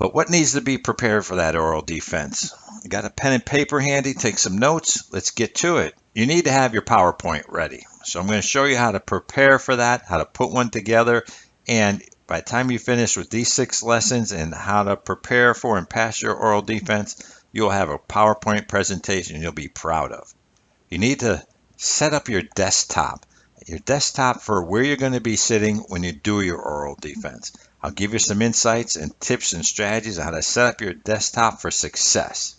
But what needs to be prepared for that oral defense? You got a pen and paper handy? Take some notes. Let's get to it. You need to have your PowerPoint ready. So I'm going to show you how to prepare for that, how to put one together, and by the time you finish with these 6 lessons and how to prepare for and pass your oral defense, you'll have a PowerPoint presentation you'll be proud of. You need to set up your desktop for where you're going to be sitting when you do your oral defense. I'll give you some insights and tips and strategies on how to set up your desktop for success.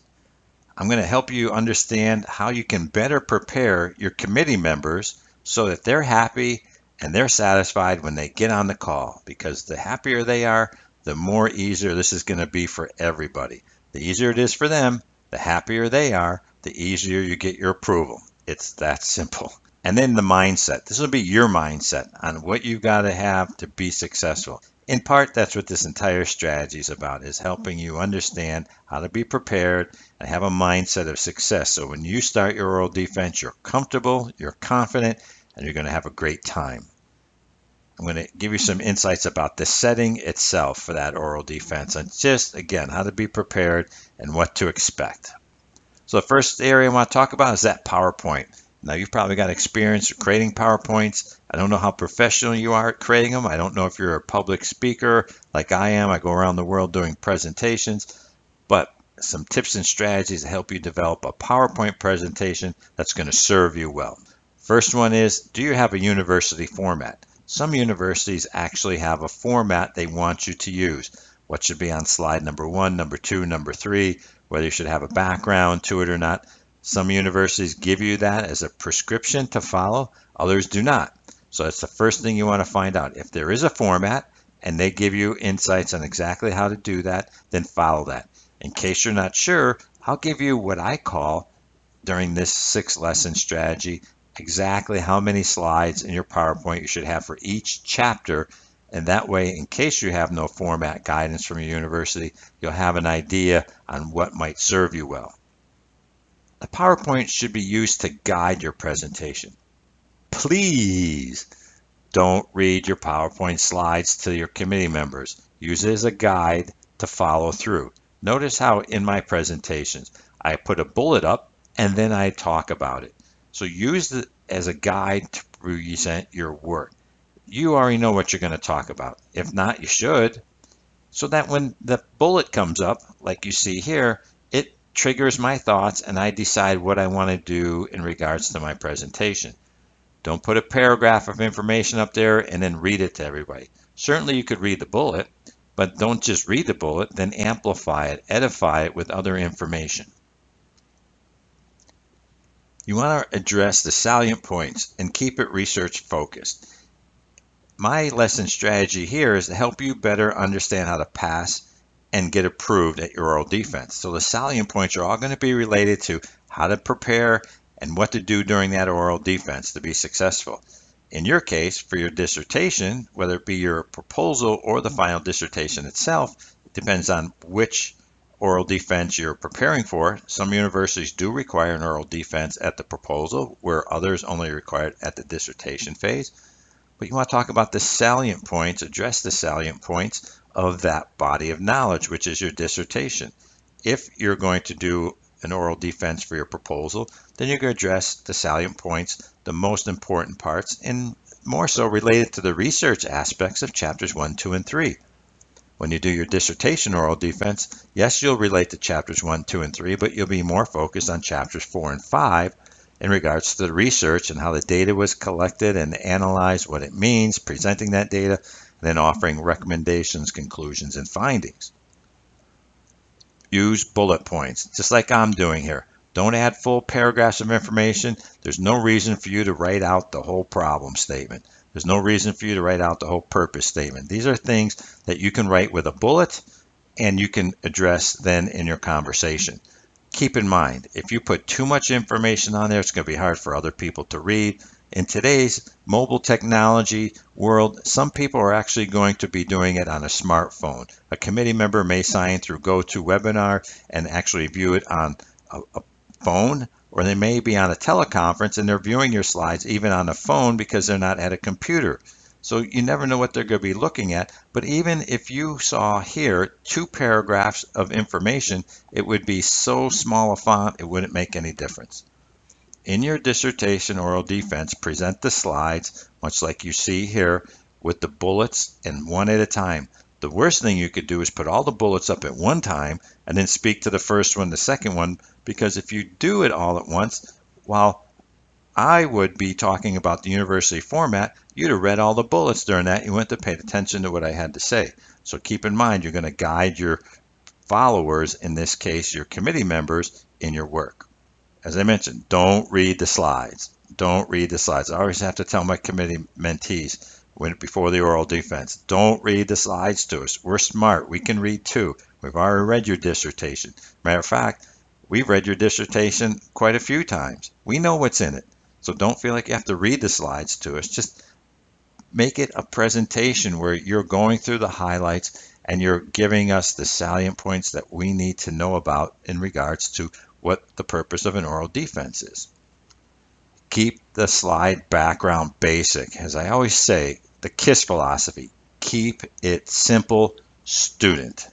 I'm going to help you understand how you can better prepare your committee members so that they're happy and they're satisfied when they get on the call, because the happier they are, the more easier this is going to be for everybody. The easier it is for them, the happier they are, the easier you get your approval. It's that simple. And then the mindset. This will be your mindset on what you've got to have to be successful. In part, that's what this entire strategy is about, is helping you understand how to be prepared and have a mindset of success. So when you start your oral defense, you're comfortable, you're confident, and you're going to have a great time. I'm going to give you some insights about the setting itself for that oral defense and just, again, how to be prepared and what to expect. So the first area I want to talk about is that PowerPoint. Now, you've probably got experience creating PowerPoints. I don't know how professional you are at creating them. I don't know if you're a public speaker like I am. I go around the world doing presentations, but some tips and strategies to help you develop a PowerPoint presentation that's going to serve you well. First one is, do you have a university format? Some universities actually have a format they want you to use. What should be on slide number 1, number 2, number 3, whether you should have a background to it or not. Some universities give you that as a prescription to follow, others do not. So that's the first thing you want to find out. If there is a format and they give you insights on exactly how to do that, then follow that. In case you're not sure, I'll give you what I call, during this 6-lesson strategy, exactly how many slides in your PowerPoint you should have for each chapter. And that way, in case you have no format guidance from your university, you'll have an idea on what might serve you well. The PowerPoint should be used to guide your presentation. Please don't read your PowerPoint slides to your committee members. Use it as a guide to follow through. Notice how in my presentations, I put a bullet up and then I talk about it. So use it as a guide to present your work. You already know what you're going to talk about. If not, you should. So that when the bullet comes up, like you see here, it triggers my thoughts and I decide what I want to do in regards to my presentation. Don't put a paragraph of information up there and then read it to everybody. Certainly you could read the bullet, but don't just read the bullet, then amplify it, edify it with other information. You want to address the salient points and keep it research focused. My lesson strategy here is to help you better understand how to pass and get approved at your oral defense. So the salient points are all going to be related to how to prepare and what to do during that oral defense to be successful. In your case, for your dissertation, whether it be your proposal or the final dissertation itself, it depends on which oral defense you're preparing for. Some universities do require an oral defense at the proposal, where others only require it at the dissertation phase. But you want to talk about the salient points, address the salient points of that body of knowledge, which is your dissertation. If you're going to do an oral defense for your proposal, then you're going to address the salient points, the most important parts, and more so related to the research aspects of chapters 1, 2, and 3. When you do your dissertation oral defense, yes, you'll relate to chapters 1, 2, and 3, but you'll be more focused on chapters 4 and 5 in regards to the research and how the data was collected and analyzed, what it means, presenting that data, and then offering recommendations, conclusions, and findings. Use bullet points, just like I'm doing here. Don't add full paragraphs of information. There's no reason for you to write out the whole problem statement. There's no reason for you to write out the whole purpose statement. These are things that you can write with a bullet and you can address then in your conversation. Keep in mind, if you put too much information on there, it's going to be hard for other people to read. In today's mobile technology world, some people are actually going to be doing it on a smartphone. A committee member may sign through GoToWebinar and actually view it on a phone, or they may be on a teleconference and they're viewing your slides even on a phone because they're not at a computer. So you never know what they're going to be looking at. But even if you saw here 2 paragraphs of information, it would be so small a font, it wouldn't make any difference. In your dissertation oral defense, present the slides, much like you see here, with the bullets and one at a time. The worst thing you could do is put all the bullets up at one time and then speak to the first one, the second one, because if you do it all at once, while I would be talking about the university format, you'd have read all the bullets during that. You wouldn't have paid attention to what I had to say. So keep in mind, you're going to guide your followers, in this case, your committee members, in your work. As I mentioned, don't read the slides. Don't read the slides. I always have to tell my committee mentees before the oral defense, don't read the slides to us. We're smart. We can read too. We've already read your dissertation. Matter of fact, we've read your dissertation quite a few times. We know what's in it. So don't feel like you have to read the slides to us. Just make it a presentation where you're going through the highlights and you're giving us the salient points that we need to know about in regards to what the purpose of an oral defense is. Keep the slide background basic. As I always say, the KISS philosophy, keep it simple, student.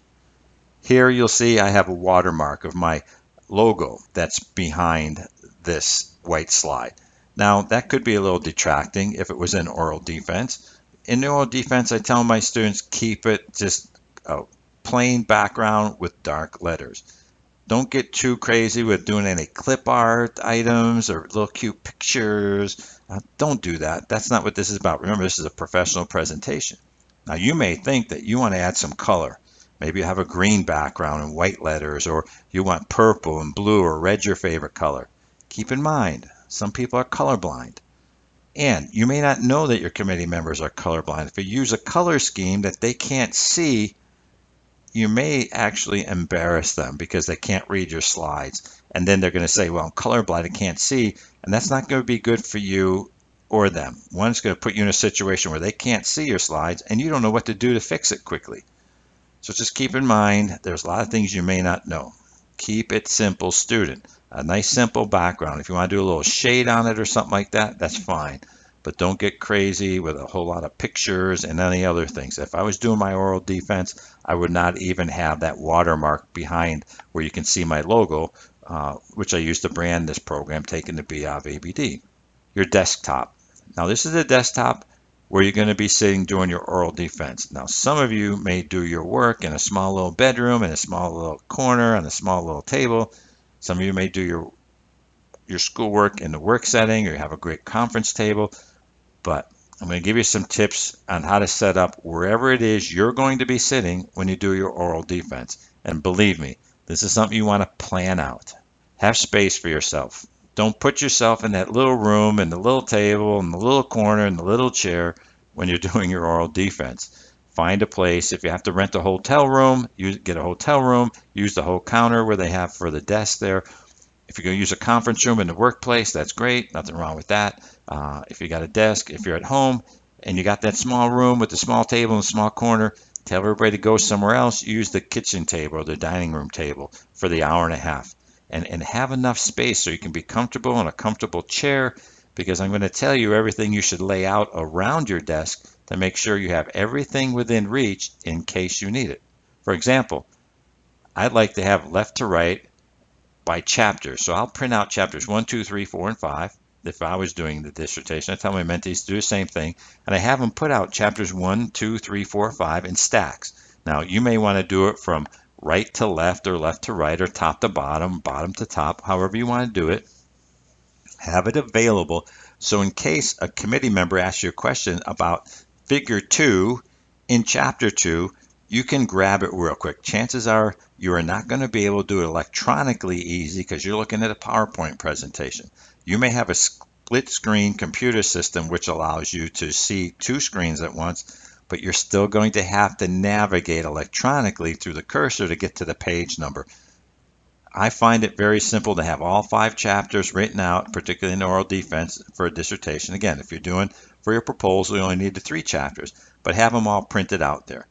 Here you'll see I have a watermark of my logo that's behind this white slide. Now that could be a little detracting if it was in oral defense. In oral defense, I tell my students keep it just a plain background with dark letters. Don't get too crazy with doing any clip art items or little cute pictures. Don't do that. That's not what this is about. Remember, this is a professional presentation. Now you may think that you want to add some color. Maybe you have a green background and white letters, or you want purple and blue or red your favorite color. Keep in mind, some people are colorblind. And you may not know that your committee members are colorblind. If you use a color scheme that they can't see, you may actually embarrass them because they can't read your slides. And then they're going to say, well, I'm colorblind, I can't see. And that's not going to be good for you or them. One's going to put you in a situation where they can't see your slides and you don't know what to do to fix it quickly. So just keep in mind, there's a lot of things you may not know. Keep it simple, student. A nice simple background. If you want to do a little shade on it or something like that, that's fine. But don't get crazy with a whole lot of pictures and any other things. If I was doing my oral defense, I would not even have that watermark behind where you can see my logo, which I use to brand this program, Taking the B out of ABD. Your desktop. Now this is a desktop where you're going to be sitting doing your oral defense. Now some of you may do your work in a small little bedroom, in a small little corner, on a small little table. Some of you may do your schoolwork in the work setting, or you have a great conference table. But I'm going to give you some tips on how to set up wherever it is you're going to be sitting when you do your oral defense. And believe me, this is something you want to plan out. Have space for yourself. Don't put yourself in that little room and the little table and the little corner and the little chair when you're doing your oral defense. Find a place. If you have to rent a hotel room, get a hotel room. Use the whole counter where they have for the desk there. If you're going to use a conference room in the workplace, that's great. Nothing wrong with that. If you got a desk, if you're at home and you got that small room with the small table and small corner, tell everybody to go somewhere else. Use the kitchen table or the dining room table for the hour and a half. And have enough space so you can be comfortable in a comfortable chair, because I'm going to tell you everything you should lay out around your desk to make sure you have everything within reach in case you need it. For example, I'd like to have left to right by chapters. So I'll print out chapters 1, 2, 3, 4, and 5. If I was doing the dissertation, I tell my mentees to do the same thing. And I have them put out chapters 1, 2, 3, 4, 5 in stacks. Now, you may want to do it from right to left or left to right or top to bottom, bottom to top, however you want to do it. Have it available so in case a committee member asks you a question about figure 2 in chapter 2, you can grab it real quick. Chances are you are not going to be able to do it electronically easy because you're looking at a PowerPoint presentation. You may have a split screen computer system which allows you to see 2 screens at once, but you're still going to have to navigate electronically through the cursor to get to the page number. I find it very simple to have all 5 chapters written out, particularly in oral defense for a dissertation. Again, if you're doing for your proposal, you only need the 3 chapters, but have them all printed out there.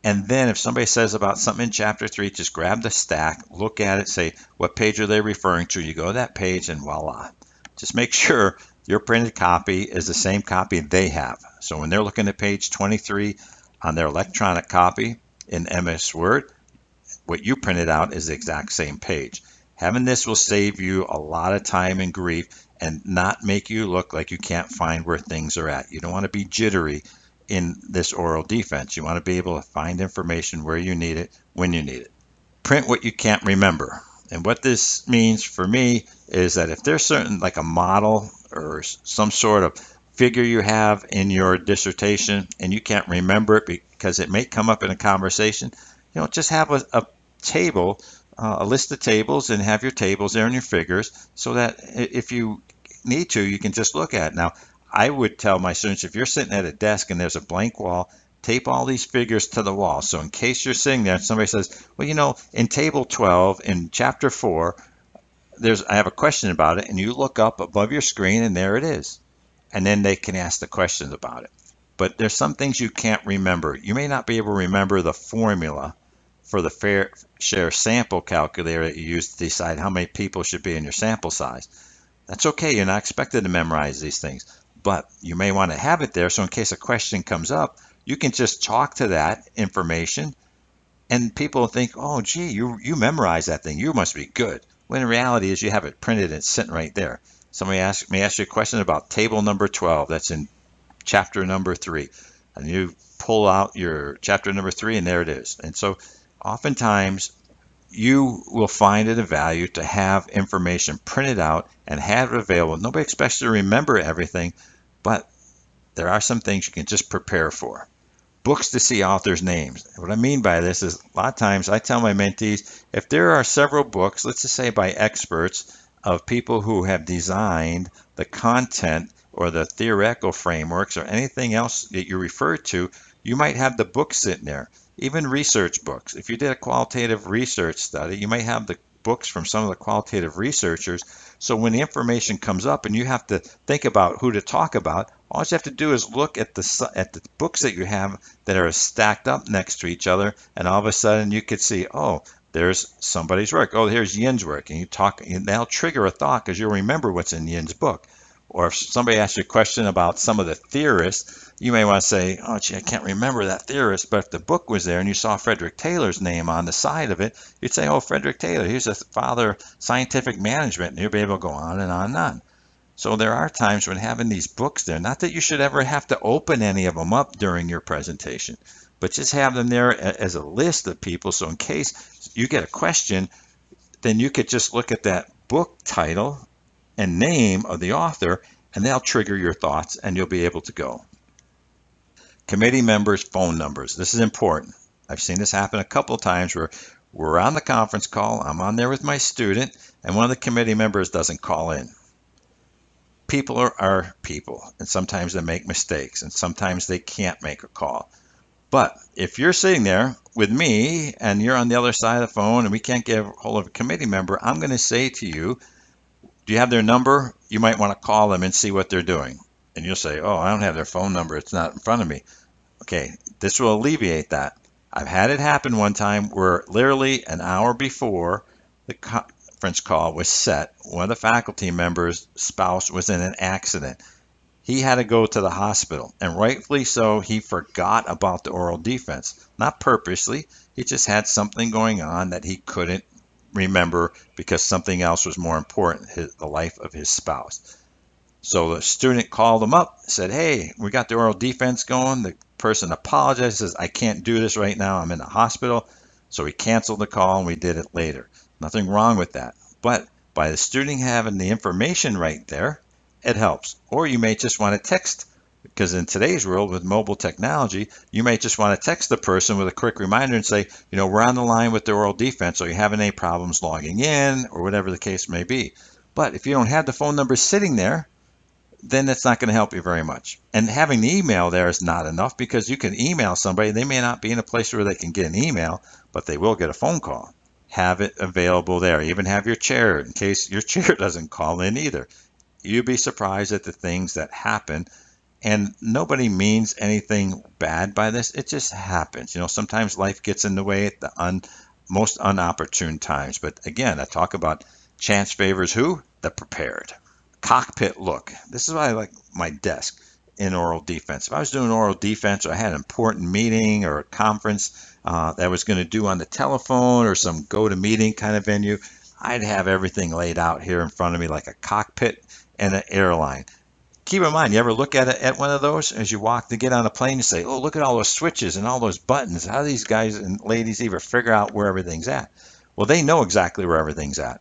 And then if somebody says about something in chapter 3, just grab the stack, look at it, say, what page are they referring to? You go to that page and voila. Just make sure Your printed copy is the same copy they have. So when they're looking at page 23 on their electronic copy in MS Word, what you printed out is the exact same page. Having this will save you a lot of time and grief and not make you look like you can't find where things are at. You don't want to be jittery in this oral defense. You want to be able to find information where you need it, when you need it. Print what you can't remember. And what this means for me is that if there's certain, like a model or some sort of figure you have in your dissertation and you can't remember it because it may come up in a conversation, just have a table, a list of tables, and have your tables there and your figures so that if you need to, you can just look at it. Now, I would tell my students, if you're sitting at a desk and there's a blank wall, tape all these figures to the wall. So in case you're sitting there and somebody says, well, in table 12, in chapter 4, I have a question about it, and you look up above your screen and there it is. And then they can ask the questions about it. But there's some things you can't remember. You may not be able to remember the formula for the fair share sample calculator that you use to decide how many people should be in your sample size. That's okay. You're not expected to memorize these things, but you may want to have it there so in case a question comes up, you can just talk to that information and people think, oh, gee, you memorize that thing. You must be good. When in reality is you have it printed and it's sitting right there. Somebody may ask you a question about table number 12. That's in chapter number 3. And you pull out your chapter number 3 and there it is. And so oftentimes you will find it of value to have information printed out and have it available. Nobody expects you to remember everything, but there are some things you can just prepare for. Books to see authors' names. What I mean by this is a lot of times I tell my mentees, if there are several books, let's just say by experts of people who have designed the content or the theoretical frameworks or anything else that you refer to, you might have the book sitting there. Even research books. If you did a qualitative research study, you might have the books from some of the qualitative researchers. So when the information comes up and you have to think about who to talk about, all you have to do is look at the books that you have that are stacked up next to each other, and all of a sudden you could see, oh, there's somebody's work. Oh, here's Yin's work, and that'll trigger a thought because you'll remember what's in Yin's book. Or if somebody asks you a question about some of the theorists, you may want to say, oh, gee, I can't remember that theorist. But if the book was there and you saw Frederick Taylor's name on the side of it, you'd say, oh, Frederick Taylor, he's the father of scientific management. And you'll be able to go on and on and on. So there are times when having these books there, not that you should ever have to open any of them up during your presentation, but just have them there as a list of people. So in case you get a question, then you could just look at that book title and name of the author, and they'll trigger your thoughts and you'll be able to go. Committee members' phone numbers. This is important. I've seen this happen a couple of times where we're on the conference call, I'm on there with my student, and one of the committee members doesn't call in. People are people, and sometimes they make mistakes, and sometimes they can't make a call. But if you're sitting there with me and you're on the other side of the phone and we can't get a hold of a committee member, I'm going to say to you, do you have their number? You might want to call them and see what they're doing. And you'll say, oh, I don't have their phone number. It's not in front of me. Okay, this will alleviate that. I've had it happen one time where literally an hour before the conference call was set, one of the faculty members' spouse was in an accident. He had to go to the hospital, and rightfully so, he forgot about the oral defense. Not purposely, he just had something going on that he couldn't remember because something else was more important, the life of his spouse. So the student called him up, said, hey, we got the oral defense going. The person apologized, says, I can't do this right now. I'm in the hospital. So we canceled the call and we did it later. Nothing wrong with that. But by the student having the information right there, it helps. Or you may just want to text, because in today's world with mobile technology, you may just want to text the person with a quick reminder and say, we're on the line with the oral defense. Are you having any problems logging in, or whatever the case may be? But if you don't have the phone number sitting there, then that's not going to help you very much. And having the email there is not enough, because you can email somebody. They may not be in a place where they can get an email, but they will get a phone call. Have it available there. Even have your chair in case your chair doesn't call in either. You'd be surprised at the things that happen, and nobody means anything bad by this. It just happens. Sometimes life gets in the way at the most unopportune times. But again, I talk about chance favors who? The prepared. cockpit look. This is why I like my desk in oral defense. If I was doing oral defense or I had an important meeting or a conference that I was going to do on the telephone or some go-to-meeting kind of venue, I'd have everything laid out here in front of me like a cockpit and an airline. Keep in mind, you ever look at one of those as you walk to get on a plane, you say, oh, look at all those switches and all those buttons. How do these guys and ladies even figure out where everything's at? Well, they know exactly where everything's at,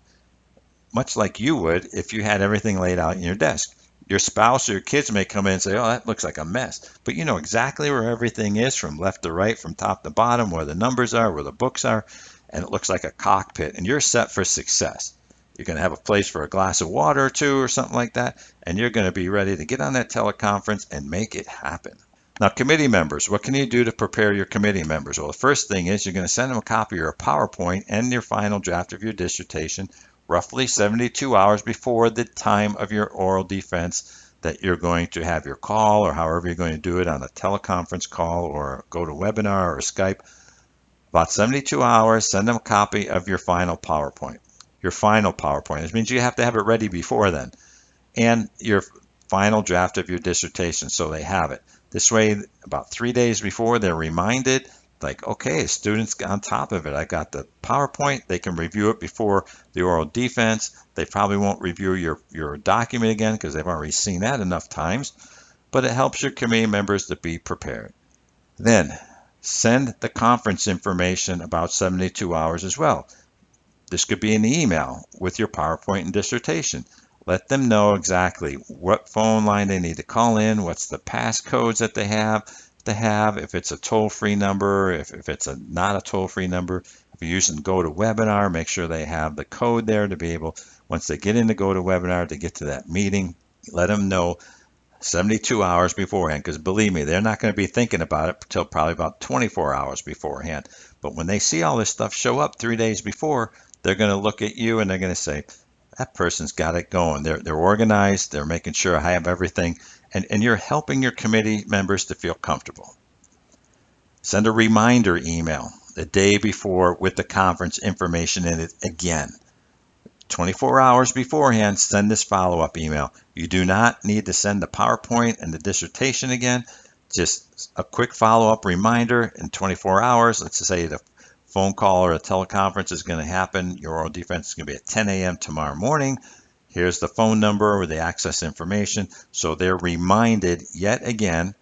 much like you would if you had everything laid out in your desk. Your spouse or your kids may come in and say, oh, that looks like a mess. But you know exactly where everything is from left to right, from top to bottom, where the numbers are, where the books are, and it looks like a cockpit. And you're set for success. You're going to have a place for a glass of water or two or something like that, and you're going to be ready to get on that teleconference and make it happen. Now, committee members, what can you do to prepare your committee members? Well, the first thing is you're going to send them a copy of your PowerPoint and your final draft of your dissertation roughly 72 hours before the time of your oral defense that you're going to have your call, or however you're going to do it on a teleconference call or go to webinar or Skype. About 72 hours, send them a copy of your final PowerPoint. Your final PowerPoint. This means you have to have it ready before then. And your final draft of your dissertation so they have it. This way, about 3 days before, they're reminded, like, okay, students on top of it. I got the PowerPoint. They can review it before the oral defense. They probably won't review your document again because they've already seen that enough times. But it helps your committee members to be prepared. Then, send the conference information about 72 hours as well. This could be an email with your PowerPoint and dissertation. Let them know exactly what phone line they need to call in, what's the passcodes that they have to have, if it's a toll-free number, if it's not a toll-free number. If you're using GoToWebinar, make sure they have the code there to be able, once they get into GoToWebinar, to get to that meeting. Let them know 72 hours beforehand, because believe me, they're not going to be thinking about it until probably about 24 hours beforehand. But when they see all this stuff show up 3 days before, they're going to look at you and they're going to say, that person's got it going. They're organized. They're making sure I have everything. And you're helping your committee members to feel comfortable. Send a reminder email the day before with the conference information in it again. 24 hours beforehand, send this follow-up email. You do not need to send the PowerPoint and the dissertation again. Just a quick follow-up reminder in 24 hours. Let's say the phone call or a teleconference is going to happen. Your oral defense is going to be at 10 a.m. tomorrow morning. Here's the phone number where they access information. So they're reminded yet again,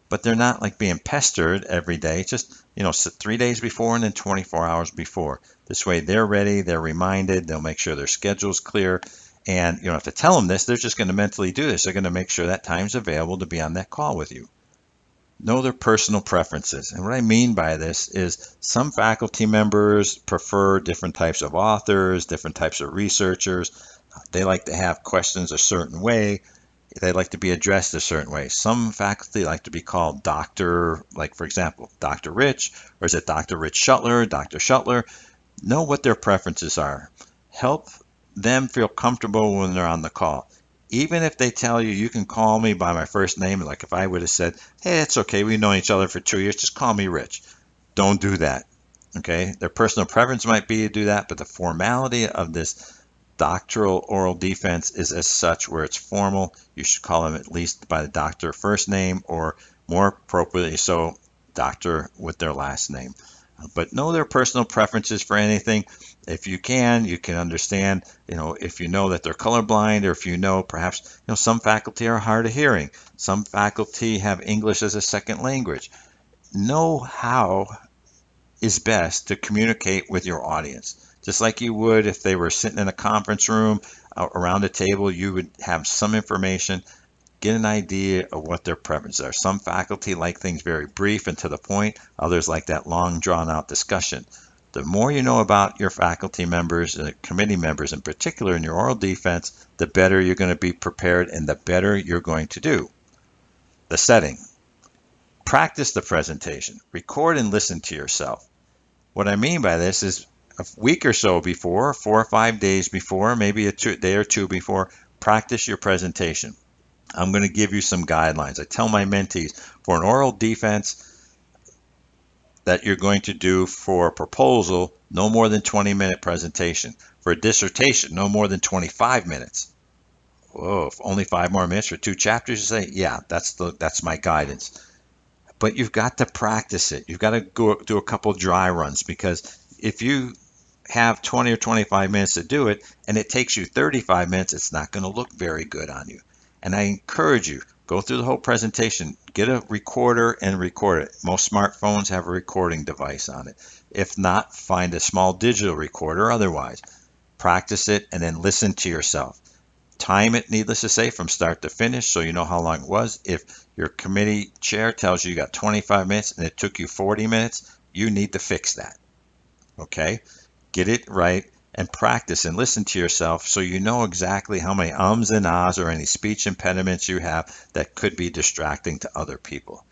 but they're not like being pestered every day. Just, 3 days before and then 24 hours before. This way they're ready, they're reminded, they'll make sure their schedule's clear. And you don't have to tell them this, they're just going to mentally do this. They're going to make sure that time's available to be on that call with you. Know their personal preferences. And what I mean by this is some faculty members prefer different types of authors, different types of researchers. They like to have questions a certain way. They like to be addressed a certain way. Some faculty like to be called Dr., like for example, Dr. Rich, or is it Dr. Rich Shuttler, Dr. Shuttler? Know what their preferences are. Help them feel comfortable when they're on the call. Even if they tell you, you can call me by my first name, like if I would have said, hey, it's okay, we've known each other for 2 years, just call me Rich. Don't do that, okay? Their personal preference might be to do that, but the formality of this doctoral oral defense is as such where it's formal. You should call them at least by the doctor first name, or more appropriately so, doctor with their last name. But know their personal preferences for anything. If you can understand, if you know that they're colorblind, or if perhaps, some faculty are hard of hearing. Some faculty have English as a second language. Know how is best to communicate with your audience. Just like you would if they were sitting in a conference room around a table, you would have some information. Get an idea of what their preferences are. Some faculty like things very brief and to the point. Others like that long, drawn-out discussion. The more you know about your faculty members, committee members in particular in your oral defense, the better you're going to be prepared and the better you're going to do. The setting. Practice the presentation. Record and listen to yourself. What I mean by this is a week or so before, 4 or 5 days before, maybe a day or two before, practice your presentation. I'm going to give you some guidelines. I tell my mentees for an oral defense that you're going to do for a proposal, no more than 20-minute presentation. For a dissertation, no more than 25 minutes. Whoa, if only 5 more minutes for 2 chapters, you say, yeah, that's my guidance. But you've got to practice it. You've got to go do a couple dry runs, because if you have 20 or 25 minutes to do it and it takes you 35 minutes, it's not going to look very good on you. And I encourage you, go through the whole presentation, get a recorder and record it. Most smartphones have a recording device on it. If not, find a small digital recorder otherwise. Practice it and then listen to yourself. Time it, needless to say, from start to finish so you know how long it was. If your committee chair tells you got 25 minutes and it took you 40 minutes, you need to fix that. Okay? Get it right and practice and listen to yourself so you know exactly how many ums and ahs or any speech impediments you have that could be distracting to other people.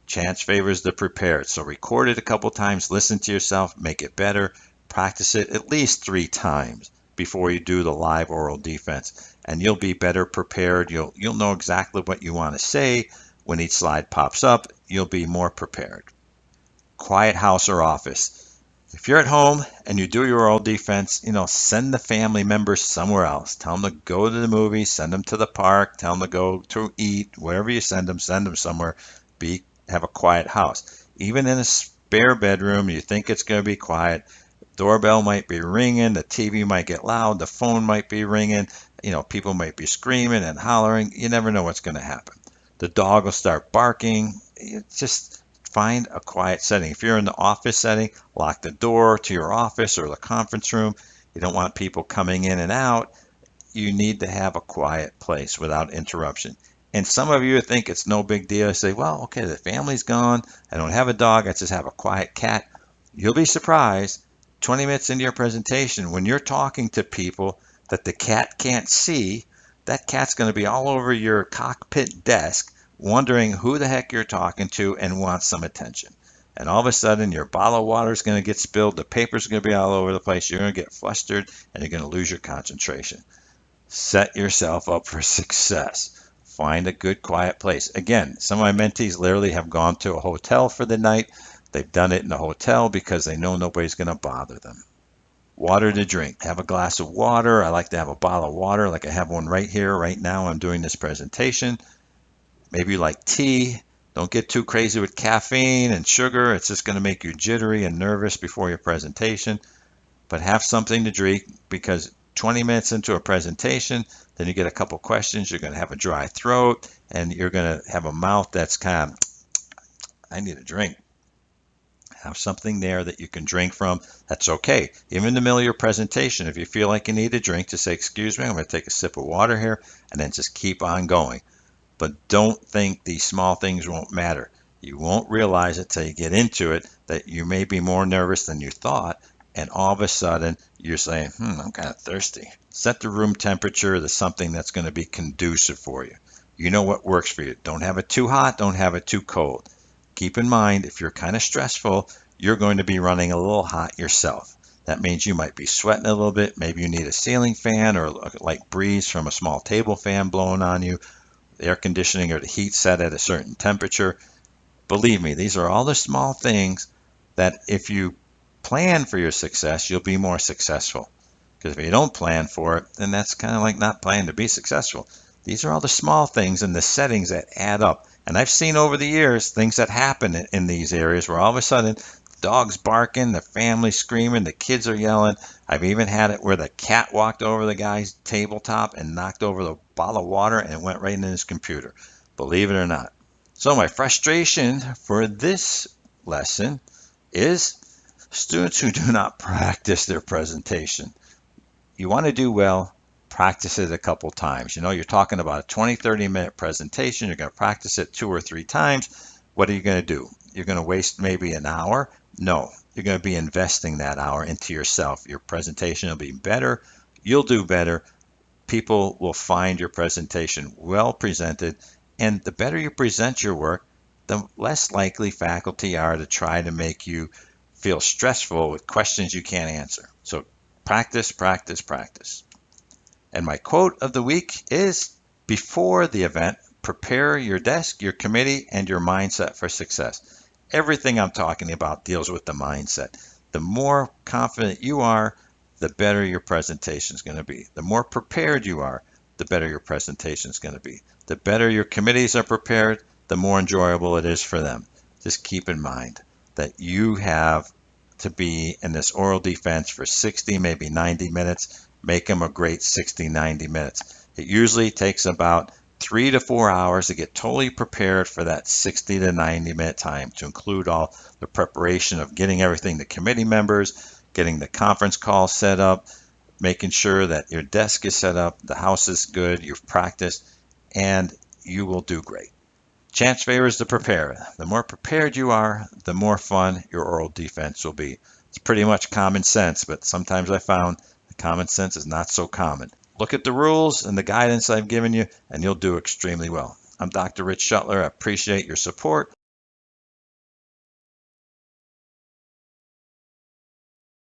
Chance favors the prepared. So record it a couple times, listen to yourself, make it better, practice it at least 3 times before you do the live oral defense, and you'll be better prepared. You'll know exactly what you want to say. When each slide pops up, you'll be more prepared. Quiet house or office. If you're at home and you do your oral defense, send the family members somewhere else. Tell them to go to the movies, send them to the park, tell them to go to eat, wherever you send them somewhere. Have a quiet house. Even in a spare bedroom, you think it's going to be quiet. Doorbell might be ringing, the TV might get loud, the phone might be ringing, people might be screaming and hollering. You never know what's going to happen. The dog will start barking. Just find a quiet setting. If you're in the office setting, lock the door to your office or the conference room. You don't want people coming in and out. You need to have a quiet place without interruption. And some of you think it's no big deal. You say, well, okay, the family's gone. I don't have a dog. I just have a quiet cat. You'll be surprised 20 minutes into your presentation when you're talking to people that the cat can't see. That cat's going to be all over your cockpit desk wondering who the heck you're talking to and wants some attention. And all of a sudden, your bottle of water is going to get spilled. The paper's going to be all over the place. You're going to get flustered and you're going to lose your concentration. Set yourself up for success. Find a good quiet place. Again, some of my mentees literally have gone to a hotel for the night. They've done it in a hotel because they know nobody's going to bother them. Water to drink. Have a glass of water. I like to have a bottle of water, like I have one right here, right now. I'm doing this presentation. Maybe you like tea. Don't get too crazy with caffeine and sugar. It's just going to make you jittery and nervous before your presentation. But have something to drink, because 20 minutes into a presentation, then you get a couple questions, you're going to have a dry throat, and you're going to have a mouth that's kind of, I need a drink. Have something there that you can drink from. That's okay. Even in the middle of your presentation, if you feel like you need a drink, just say, excuse me, I'm going to take a sip of water here, and then just keep on going. But don't think these small things won't matter. You won't realize it till you get into it that you may be more nervous than you thought, and all of a sudden you're saying, I'm kind of thirsty. Set the room temperature to something that's going to be conducive for you. You know what works for you. Don't have it too hot, don't have it too cold. Keep in mind, if you're kind of stressful, you're going to be running a little hot yourself. That means you might be sweating a little bit. Maybe you need a ceiling fan or a light breeze from a small table fan blowing on you. The air conditioning or the heat set at a certain temperature. Believe me, these are all the small things that if you plan for your success, you'll be more successful. Because if you don't plan for it, then that's kind of like not planning to be successful. These are all the small things and the settings that add up. And I've seen over the years things that happen in these areas where all of a sudden dogs barking, the family screaming, the kids are yelling. I've even had it where the cat walked over the guy's tabletop and knocked over the bottle of water and went right into his computer. Believe it or not. So my frustration for this lesson is students who do not practice their presentation. You want to do well, practice it a couple times. You're talking about a 20, 30-minute presentation. You're going to practice it 2 or 3 times. What are you going to do? You're going to waste maybe an hour? No, you're going to be investing that hour into yourself. Your presentation will be better. You'll do better. People will find your presentation well presented. And the better you present your work, the less likely faculty are to try to make you feel stressful with questions you can't answer. So practice, practice, practice. And my quote of the week is, before the event, prepare your desk, your committee, and your mindset for success. Everything I'm talking about deals with the mindset. The more confident you are, the better your presentation is going to be. The more prepared you are, the better your presentation is going to be. The better your committees are prepared, the more enjoyable it is for them. Just keep in mind that you have to be in this oral defense for 60, maybe 90 minutes. Make them a great 60, 90 minutes. It usually takes about 3 to 4 hours to get totally prepared for that 60 to 90 minute time, to include all the preparation of getting everything to committee members, getting the conference call set up, making sure that your desk is set up, the house is good, you've practiced, and you will do great. Chance favors the prepared. The more prepared you are, the more fun your oral defense will be. It's pretty much common sense, but sometimes I found that common sense is not so common. Look at the rules and the guidance I've given you, and you'll do extremely well. I'm Dr. Rich Shuttler. I appreciate your support.